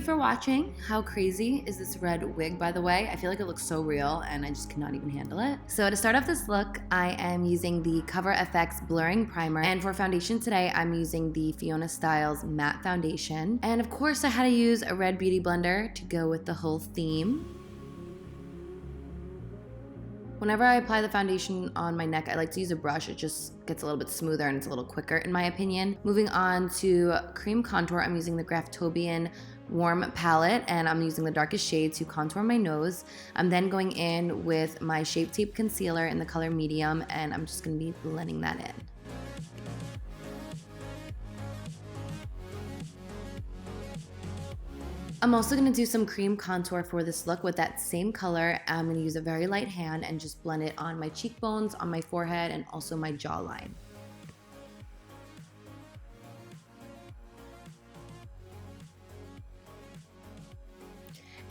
for watching. How crazy is this red wig, by the way? I feel like it looks so real and I just cannot even handle it. So to start off this look, I am using the Cover FX Blurring Primer. And for foundation today, I'm using the Fiona Styles Matte Foundation. And of course, I had to use a red beauty blender to go with the whole theme. Whenever I apply the foundation on my neck, I like to use a brush. It just gets a little bit smoother and it's a little quicker in my opinion. Moving on to cream contour, I'm using the Graftobian Warm palette and I'm using the darkest shade to contour my nose. I'm then going in with my Shape Tape concealer in the color medium and I'm just going to be blending that in. I'm also going to do some cream contour for this look with that same color. I'm going to use a very light hand and just blend it on my cheekbones, on my forehead, and also my jawline.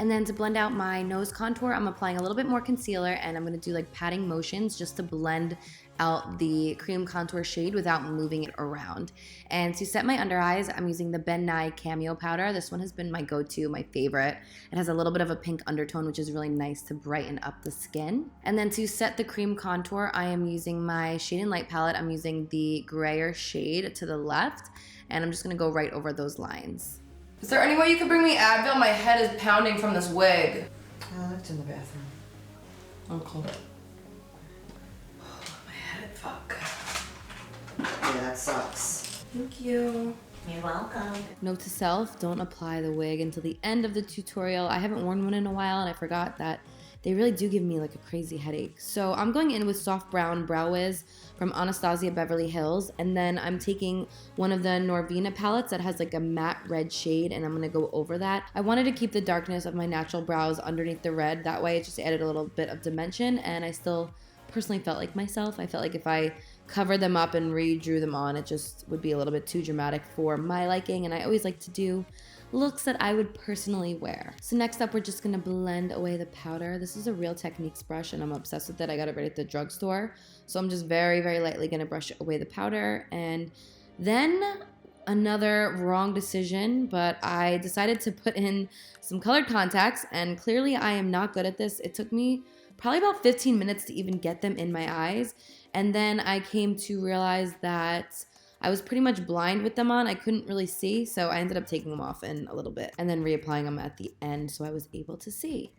And then to blend out my nose contour, I'm applying a little bit more concealer and I'm going to do like patting motions just to blend out the cream contour shade without moving it around. And to set my under eyes, I'm using the Ben Nye Cameo Powder. This one has been my go-to, my favorite. It has a little bit of a pink undertone, which is really nice to brighten up the skin. And then to set the cream contour, I am using my Shade and Light palette. I'm using the grayer shade to the left, and I'm just going to go right over those lines. Is there any way you could bring me Advil? My head is pounding from this wig. It's in the bathroom. Okay. Oh, my head, fuck. Yeah, that sucks. Thank you. You're welcome. Note to self, don't apply the wig until the end of the tutorial. I haven't worn one in a while and I forgot that they really do give me like a crazy headache. So I'm going in with Soft Brown Brow Wiz from Anastasia Beverly Hills. And then I'm taking one of the Norvina palettes that has like a matte red shade and I'm gonna go over that. I wanted to keep the darkness of my natural brows underneath the red. That way it just added a little bit of dimension and I still personally felt like myself. I felt like if I covered them up and redrew them on, it just would be a little bit too dramatic for my liking. And I always like to do looks that I would personally wear. So next up, we're just gonna blend away the powder. This is a Real Techniques brush and I'm obsessed with it. I got it right at the drugstore. So I'm just very, very lightly gonna brush away the powder. And then another wrong decision, but I decided to put in some colored contacts and clearly I am not good at this. It took me probably about 15 minutes to even get them in my eyes. And then I came to realize that I was pretty much blind with them on. I couldn't really see, so I ended up taking them off in a little bit and then reapplying them at the end so I was able to see.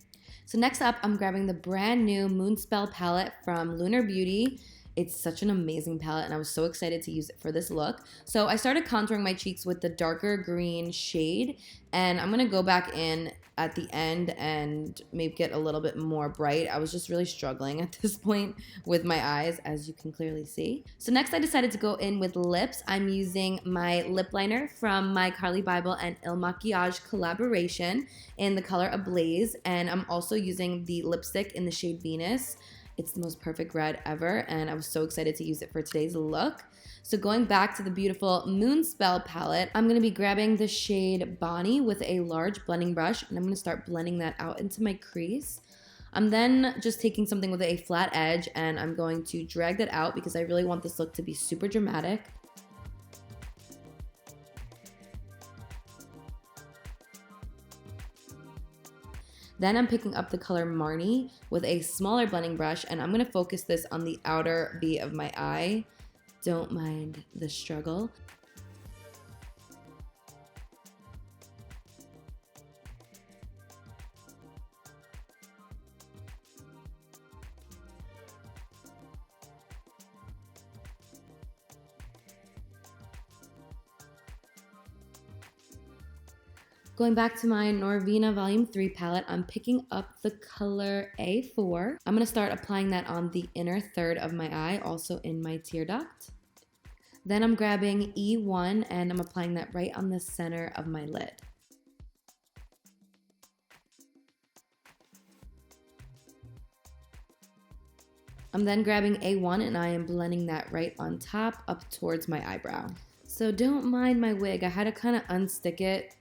So next up, I'm grabbing the brand new Moonspell palette from Lunar Beauty. It's such an amazing palette and I was so excited to use it for this look. So I started contouring my cheeks with the darker green shade and I'm gonna go back in at the end and maybe get a little bit more bright. I was just really struggling at this point with my eyes, as you can clearly see. So next I decided to go in with lips. I'm using my lip liner from my Carli Bybel and Il Makiage collaboration in the color Ablaze, and I'm also using the lipstick in the shade Venus. It's the most perfect red ever, and I was so excited to use it for today's look. So going back to the beautiful Moonspell palette, I'm going to be grabbing the shade Bonnie with a large blending brush, and I'm going to start blending that out into my crease. I'm then just taking something with a flat edge, and I'm going to drag that out because I really want this look to be super dramatic. Then I'm picking up the color Marnie with a smaller blending brush and I'm going to focus this on the outer V of my eye. Don't mind the struggle. Going back to my Norvina Volume 3 palette, I'm picking up the color A4. I'm going to start applying that on the inner third of my eye, also in my tear duct. Then I'm grabbing E1 and I'm applying that right on the center of my lid. I'm then grabbing A1 and I am blending that right on top up towards my eyebrow. So don't mind my wig. I had to kind of unstick it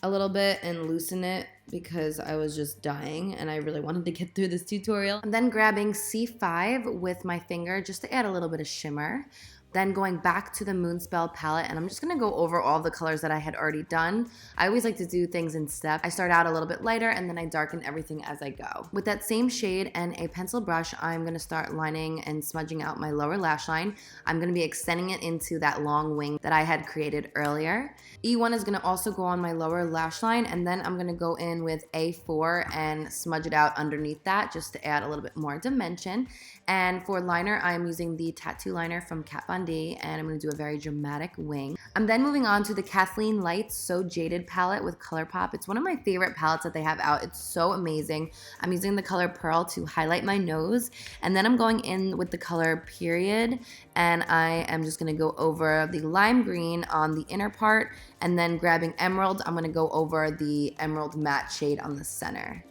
a little bit and loosen it because I was just dying and I really wanted to get through this tutorial. I'm then grabbing C5 with my finger just to add a little bit of shimmer. Then going back to the Moonspell palette, and I'm just gonna go over all the colors that I had already done. I always like to do things in steps. I start out a little bit lighter and then I darken everything as I go. With that same shade and a pencil brush, I'm gonna start lining and smudging out my lower lash line. I'm gonna be extending it into that long wing that I had created earlier. E1 is gonna also go on my lower lash line, and then I'm gonna go in with A4 and smudge it out underneath that just to add a little bit more dimension. And for liner, I'm using the tattoo liner from Kat Von D, and I'm going to do a very dramatic wing. I'm then moving on to the Kathleen Lights So Jaded palette with ColourPop. It's one of my favorite palettes that they have out. It's so amazing. I'm using the color Pearl to highlight my nose, and then I'm going in with the color Period, and I am just going to go over the lime green on the inner part, and then grabbing Emerald, I'm going to go over the Emerald Matte shade on the center.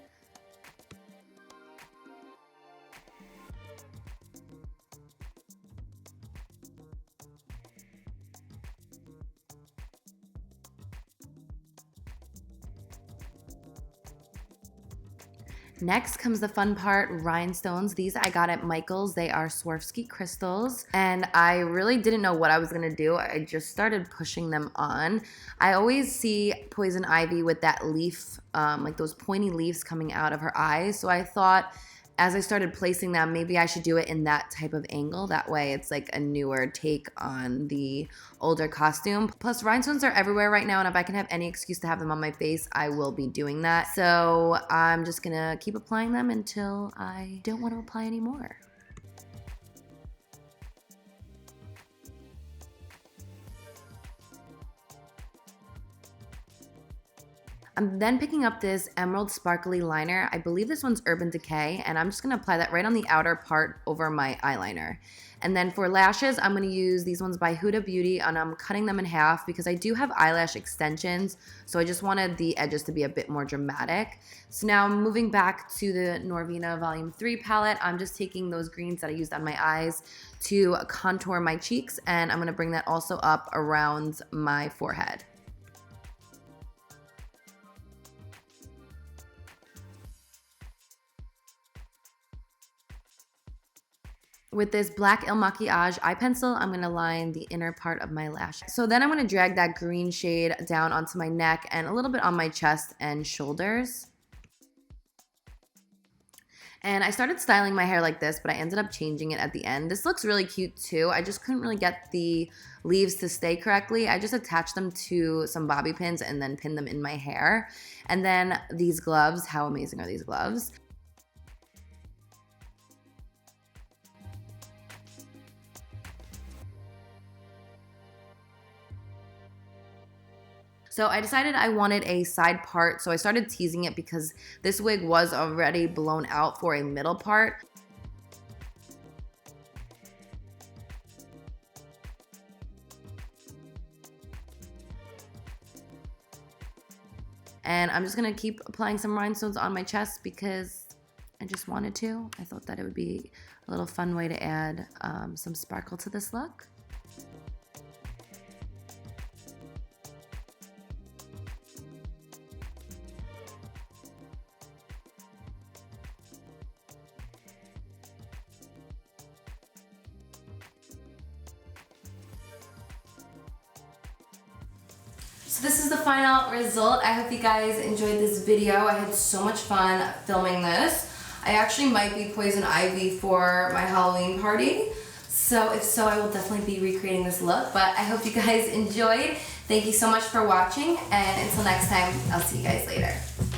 Next comes the fun part, rhinestones. These I got at Michael's. They are Swarovski crystals, and I really didn't know what I was gonna do. I just started pushing them on. I always see Poison Ivy with that leaf, like those pointy leaves coming out of her eyes. So I thought, as I started placing them, maybe I should do it in that type of angle. That way it's like a newer take on the older costume. Plus, rhinestones are everywhere right now, and if I can have any excuse to have them on my face, I will be doing that. So I'm just gonna keep applying them until I don't want to apply anymore. I'm then picking up this Emerald Sparkly Liner. I believe this one's Urban Decay, and I'm just gonna apply that right on the outer part over my eyeliner. And then for lashes, I'm gonna use these ones by Huda Beauty, and I'm cutting them in half because I do have eyelash extensions, so I just wanted the edges to be a bit more dramatic. So now moving back to the Norvina Volume 3 palette, I'm just taking those greens that I used on my eyes to contour my cheeks, and I'm gonna bring that also up around my forehead. With this black Il Makiage eye pencil, I'm going to line the inner part of my lash. So then I'm going to drag that green shade down onto my neck and a little bit on my chest and shoulders. And I started styling my hair like this, but I ended up changing it at the end. This looks really cute too. I just couldn't really get the leaves to stay correctly. I just attached them to some bobby pins and then pinned them in my hair. And then these gloves, how amazing are these gloves? So I decided I wanted a side part, so I started teasing it because this wig was already blown out for a middle part. And I'm just gonna keep applying some rhinestones on my chest because I just wanted to. I thought that it would be a little fun way to add some sparkle to this look. So this is the final result. I hope you guys enjoyed this video. I had so much fun filming this. I actually might be Poison Ivy for my Halloween party. So if so, I will definitely be recreating this look. But I hope you guys enjoyed. Thank you so much for watching. And until next time, I'll see you guys later.